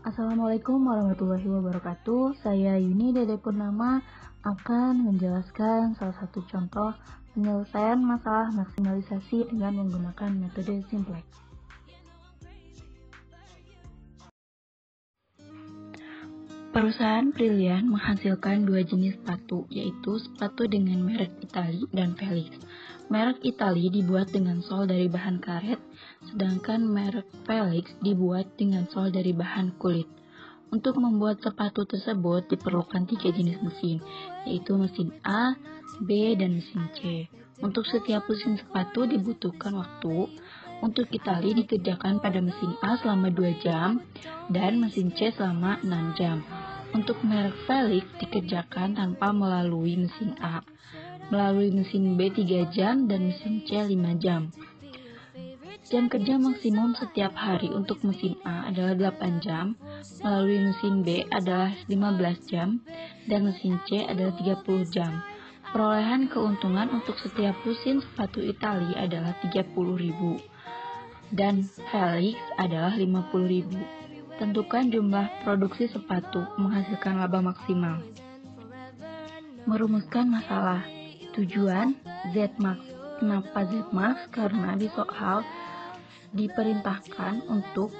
Assalamualaikum warahmatullahi wabarakatuh. Saya Yuni Dede Purnama akan menjelaskan salah satu contoh penyelesaian masalah maksimalisasi dengan menggunakan metode simplex. Perusahaan Brilliant menghasilkan dua jenis sepatu, yaitu sepatu dengan merek Italy dan Felix. Merek Italy dibuat dengan sol dari bahan karet, sedangkan merek Felix dibuat dengan sol dari bahan kulit. Untuk membuat sepatu tersebut diperlukan 3 jenis mesin, yaitu mesin A, B, dan mesin C. Untuk setiap mesin sepatu dibutuhkan waktu. Untuk Italy dikerjakan pada mesin A selama 2 jam dan mesin C selama 6 jam. Untuk merek Felix dikerjakan tanpa melalui mesin A, melalui mesin B 3 jam dan mesin C 5 jam. Jam kerja maksimum setiap hari untuk mesin A adalah 8 jam, melalui mesin B adalah 15 jam, dan mesin C adalah 30 jam. Perolehan keuntungan untuk setiap mesin sepatu Italy adalah 30.000 dan Felix adalah 50.000. Tentukan jumlah produksi sepatu menghasilkan laba maksimal. Merumuskan masalah. Tujuan Z-Max. Kenapa Z-Max? Karena di soal diperintahkan untuk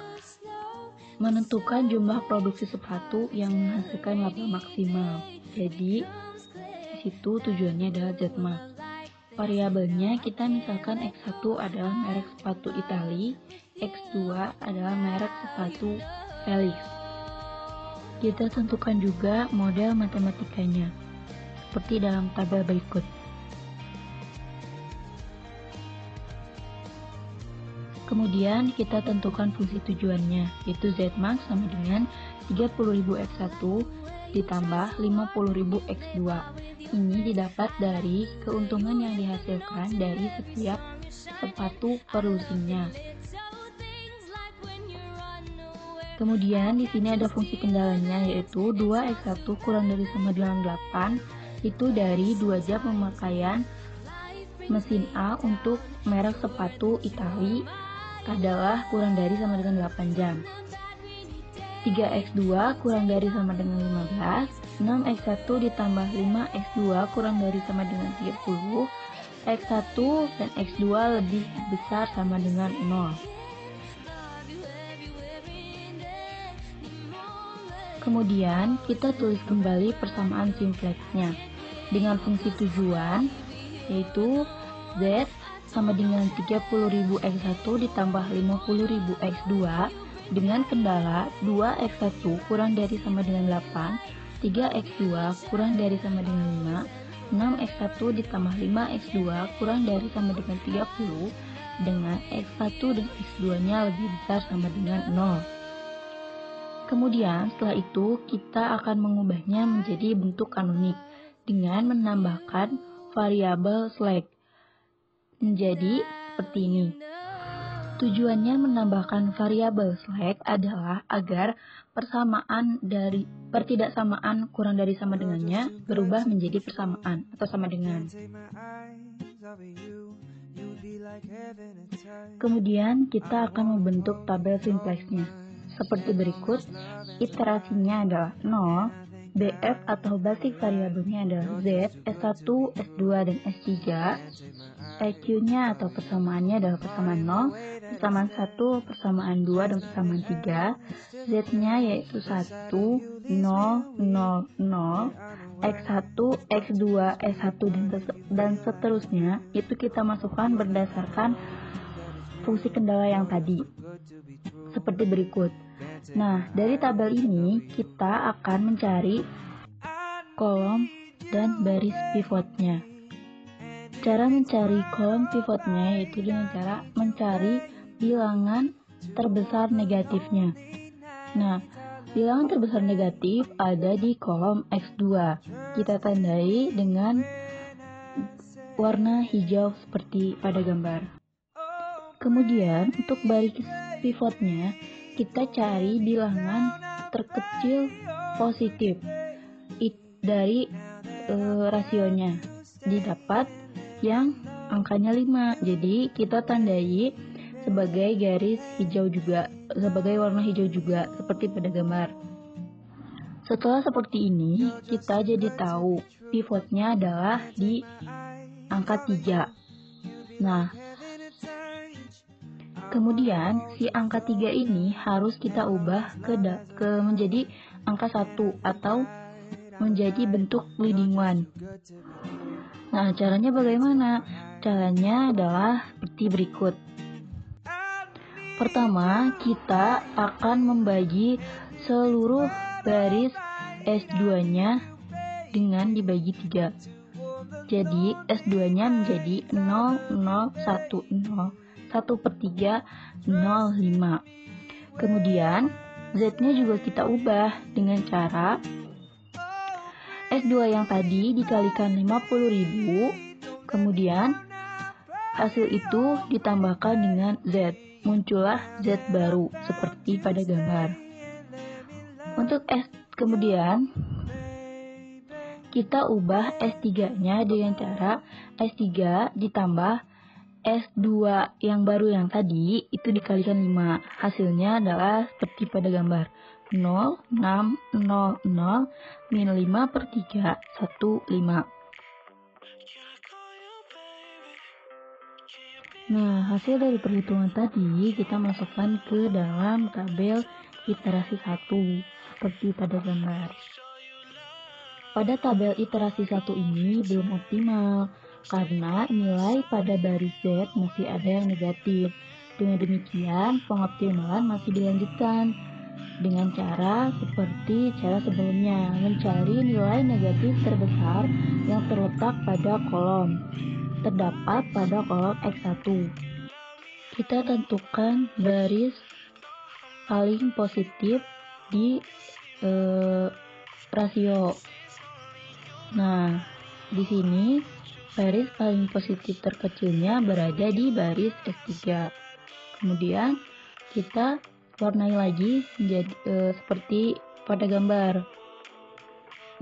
menentukan jumlah produksi sepatu yang menghasilkan laba maksimal. Jadi di situ tujuannya adalah Z-Max. Variabelnya kita misalkan X1 adalah merek sepatu Italy, X2 adalah merek sepatu Felix. Kita tentukan juga model matematikanya seperti dalam tabel berikut. Kemudian kita tentukan fungsi tujuannya, yaitu Zmax sama dengan 30.000 X1 ditambah 50.000 X2. Ini didapat dari keuntungan yang dihasilkan dari setiap sepatu per lusinnya. Kemudian di sini ada fungsi kendalanya, yaitu 2X1 kurang dari sama dengan 8, itu dari 2 jam pemakaian mesin A untuk merek sepatu Italy adalah kurang dari sama dengan 8 jam. 3X2 kurang dari sama dengan 15, 6X1 ditambah 5X2 kurang dari sama dengan 30, X1 dan X2 lebih besar sama dengan 0. Kemudian kita tulis kembali persamaan simplexnya dengan fungsi tujuan, yaitu Z sama dengan 30.000 X1 ditambah 50.000 X2 dengan kendala 2X1 kurang dari sama dengan 8, 3X2 kurang dari sama dengan 5, 6X1 ditambah 5X2 kurang dari sama dengan 30 dengan X1 dan X2 nya lebih besar sama dengan 0. Kemudian setelah itu kita akan mengubahnya menjadi bentuk kanonik dengan menambahkan variabel slack. Menjadi seperti ini. Tujuannya menambahkan variabel slack adalah agar persamaan dari pertidaksamaan kurang dari sama dengannya berubah menjadi persamaan atau sama dengan. Kemudian kita akan membentuk tabel simplexnya seperti berikut. Iterasinya adalah 0, BF atau basic variabelnya adalah Z, S1, S2, dan S3. EQ-nya atau persamaannya adalah persamaan 0, persamaan 1, persamaan 2, dan persamaan 3. Z-nya yaitu 1, 0, 0, 0, X1, X2, S1, dan seterusnya. Itu kita masukkan berdasarkan fungsi kendala yang tadi. Seperti berikut. Nah, dari tabel ini kita akan mencari kolom dan baris pivotnya. Cara mencari kolom pivotnya yaitu dengan cara mencari bilangan terbesar negatifnya. Nah, bilangan terbesar negatif ada di kolom X2. Kita tandai dengan warna hijau seperti pada gambar. Kemudian untuk baris pivotnya kita cari bilangan terkecil positif dari rasionya, didapat yang angkanya 5. Jadi kita tandai sebagai garis hijau juga. sebagai warna hijau juga, seperti pada gambar. Setelah seperti ini, kita jadi tahu pivotnya adalah di angka 3. Nah, kemudian si angka 3 ini harus kita ubah ke menjadi angka 1 atau menjadi bentuk leading one. Nah, caranya bagaimana? Caranya adalah seperti berikut. Pertama, kita akan membagi seluruh baris S2-nya dengan dibagi 3. Jadi, S2-nya menjadi 0, 0, 1, 0. 1/3, 0,5. Kemudian, Z-nya juga kita ubah dengan cara S2 yang tadi dikalikan 50.000, kemudian hasil itu ditambahkan dengan Z. Muncullah Z baru, seperti pada gambar. Untuk kemudian, kita ubah S3-nya dengan cara S3 ditambah S2 yang baru yang tadi, itu dikalikan 5. Hasilnya adalah seperti pada gambar. 0, 6, 0, 0, min 5/3, 1, 5. Nah, hasil dari perhitungan tadi kita masukkan ke dalam tabel iterasi 1, seperti pada gambar. Pada tabel iterasi 1 ini belum optimal, karena nilai pada baris Z masih ada yang negatif. Dengan demikian, pengoptimalan masih dilanjutkan dengan cara seperti cara sebelumnya, mencari nilai negatif terbesar yang terletak pada kolom. Terdapat pada kolom X1. Kita tentukan baris paling positif di rasio. Nah, di sini baris paling positif terkecilnya berada di baris S3. Kemudian kita warnai lagi menjadi seperti pada gambar.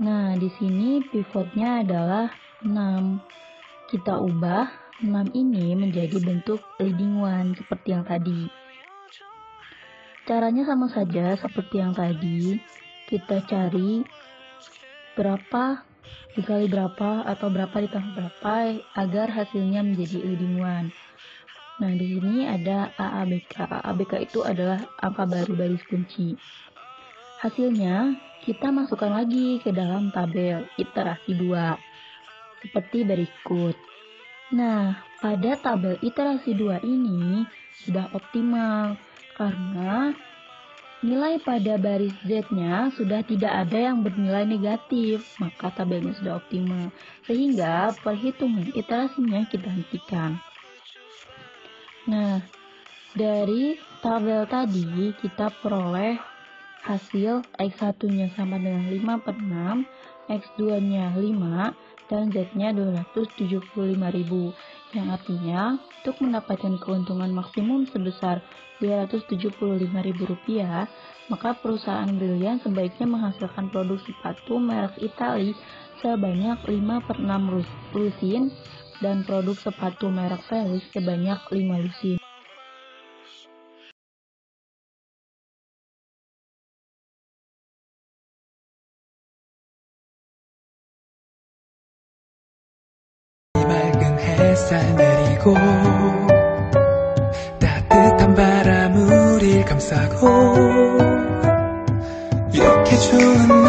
Nah, di sini pivotnya adalah 6. Kita ubah 6 ini menjadi bentuk leading one seperti yang tadi. Caranya sama saja seperti yang tadi. Kita cari berapa dikali berapa atau berapa ditambah berapa agar hasilnya menjadi leading one. Nah, di sini ada AABK. AABK itu adalah angka baru baris kunci. Hasilnya kita masukkan lagi ke dalam tabel iterasi 2 seperti berikut. Nah, pada tabel iterasi 2 ini sudah optimal karena nilai pada baris Z-nya sudah tidak ada yang bernilai negatif, maka tabelnya sudah optimal. Sehingga perhitungan iterasinya kita hentikan. Nah, dari tabel tadi kita peroleh hasil X1-nya sama dengan 5/6, X2-nya 5, dan Z-nya 275.000. Yang artinya, untuk mendapatkan keuntungan maksimum sebesar Rp275.000, maka perusahaan Brilliant sebaiknya menghasilkan produk sepatu merek Itali sebanyak 5/6 lusin dan produk sepatu merek Felix sebanyak 5 lusin. 맑은 햇살 내리고 따뜻한 바람 우릴 감싸고 이렇게 좋은